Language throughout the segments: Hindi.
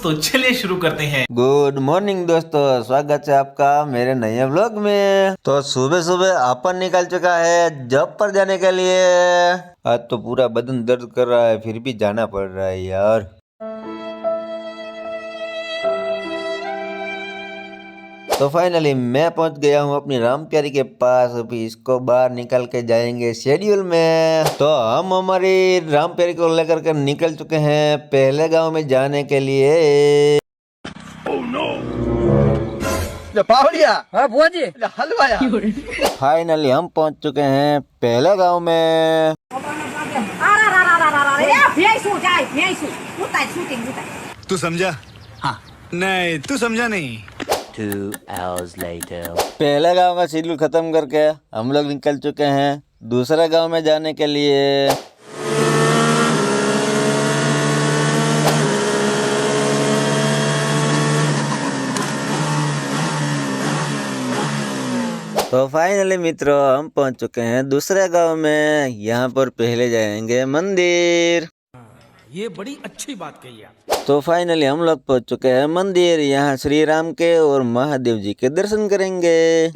तो चलिए शुरू करते हैं। गुड मॉर्निंग दोस्तों, स्वागत है आपका मेरे नए व्लॉग में। तो सुबह सुबह अपन निकल चुका है जॉब पर जाने के लिए। आज तो पूरा बदन दर्द कर रहा है, फिर भी जाना पड़ रहा है यार। तो फाइनली मैं पहुंच गया हूं अपनी राम प्यारी के पास। अभी इसको बाहर निकल के जाएंगे शेड्यूल में। तो हम हमारी राम प्यारी को लेकर के निकल चुके हैं पहले गांव में जाने के लिए। हाँ बुआ जी हलवाया। फाइनली हम पहुंच चुके हैं पहले गांव में। तू समझा? हाँ। नहीं तू समझा नहीं। 2 hours later. पहले गांव का शेड्यूल खत्म करके हम लोग निकल चुके हैं दूसरे गांव में जाने के लिए। तो फाइनली मित्रों हम पहुंच चुके हैं दूसरे गांव में। यहाँ पर पहले जाएंगे मंदिर। ये बड़ी अच्छी बात कही आप। तो फाइनली हम लोग पहुंच चुके हैं मंदिर। यहाँ श्री राम के और महादेव जी के दर्शन करेंगे।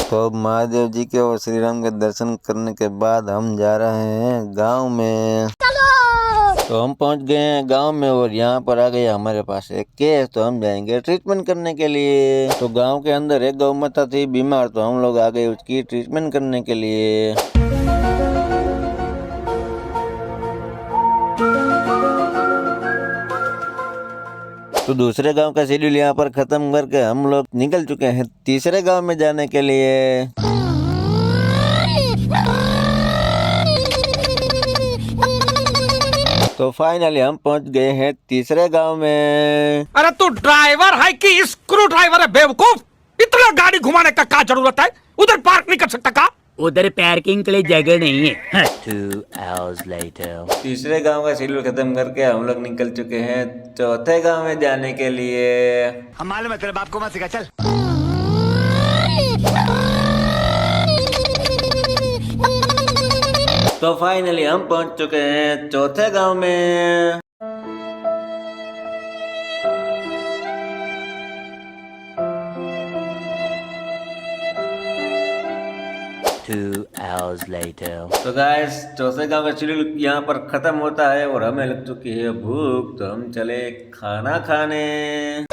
तो महादेव जी के और श्री राम के दर्शन करने के बाद हम जा रहे हैं गांव में। तो हम पहुंच गए हैं गांव में और यहाँ पर आ गया हमारे पास एक केस। तो हम जाएंगे ट्रीटमेंट करने के लिए। तो गांव के अंदर एक गौ माता थी बीमार, तो हम लोग आ गए उसकी ट्रीटमेंट करने के लिए। तो दूसरे गांव का शेड्यूल यहाँ पर खत्म करके हम लोग निकल चुके हैं तीसरे गांव में जाने के लिए। तो फाइनली हम पहुंच गए हैं तीसरे गांव में। अरे तू ड्राइवर है कि स्क्रू ड्राइवर है बेवकूफ? इतना गाड़ी घुमाने का क्या जरूरत है? उधर पार्क नहीं कर सकता का? उधर पार्किंग के लिए जगह नहीं है। 2 hours later. तीसरे गांव का शेड्यूल खत्म करके हम लोग निकल चुके हैं चौथे गांव में जाने के लिए। हम मालूम है तेरे बाप को मत सिखा, चल। तो फाइनली हम पहुंच चुके हैं चौथे गांव में। 2 hours later. तो गाइस चौथे गांव का शेड्यूल यहाँ पर खत्म होता है और हमें लग चुकी है भूख। तो हम चले खाना खाने।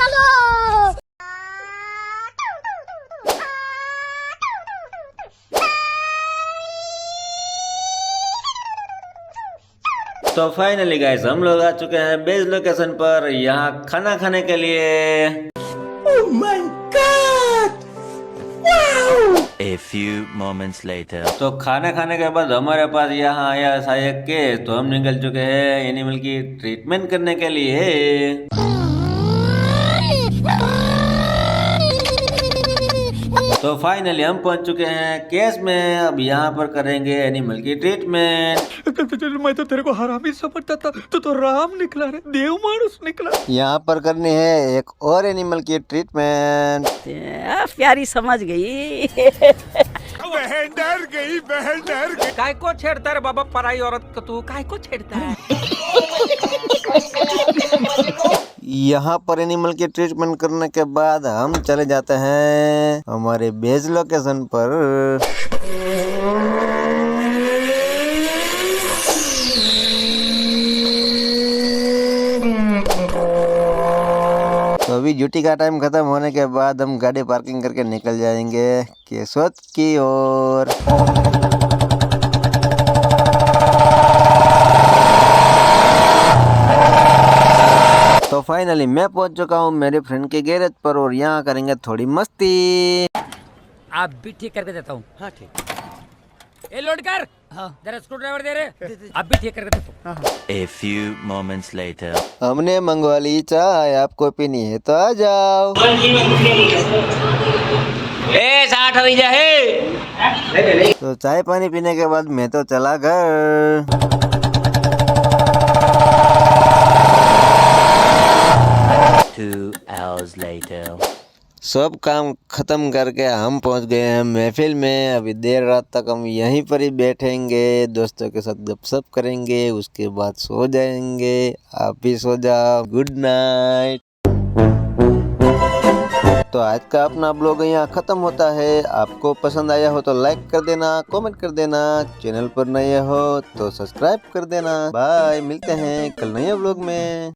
तो फाइनली गाइस हम लोग आ चुके हैं बेस लोकेशन पर यहाँ खाना खाने के लिए। A few moments later. तो खाना खाने के बाद हमारे पास यहाँ आया था एक केस। तो हम निकल चुके हैं एनिमल की ट्रीटमेंट करने के लिए। तो फाइनली हम पहुंच चुके हैं केस में। अब यहाँ पर करेंगे एनिमल की ट्रीटमेंट। मैं तो तेरे को हरामी समझता था, तू तो राम निकला रे, देव मानुस निकला। यहाँ पर करनी है एक और एनिमल की ट्रीटमेंट। प्यारी समझ गई। बहन डर गई, बहन डर गई। काय को छेड़ता रे बाबा पराई औरत को? तू काय को छेड़ता है? यहाँ पर एनिमल की ट्रीटमेंट करने के बाद हम चले जाते हैं हमारे बेस लोकेशन पर। तो अभी ड्यूटी का टाइम खत्म होने के बाद हम गाड़ी पार्किंग करके निकल जाएंगे केशोद की ओर। तो फाइनली मैं पहुंच चुका हूं मेरे फ्रेंड के गैरेज पर और यहाँ करेंगे थोड़ी मस्ती। आप भी ठीक करके देता हूँ। हाँ ठीक। ए लोड कर जरा स्क्रू ड्राइवर दे रहे अब भी ठीक करके देखो। A few moments later. हमने मंगवा ली चाय, आपको पीनी है तो आ जाओ। तो चाय पानी पीने के बाद मैं तो चला घर। 2 hours later. सब काम खत्म करके हम पहुंच गए हैं महफिल में। अभी देर रात तक हम यहीं पर ही बैठेंगे, दोस्तों के साथ गपशप करेंगे, उसके बाद सो जाएंगे। आप भी सो जाओ, गुड नाइट। तो आज का अपना ब्लॉग यहाँ खत्म होता है। आपको पसंद आया हो तो लाइक कर देना, कमेंट कर देना, चैनल पर नए हो तो सब्सक्राइब कर देना। बाय, मिलते हैं कल नए ब्लॉग में।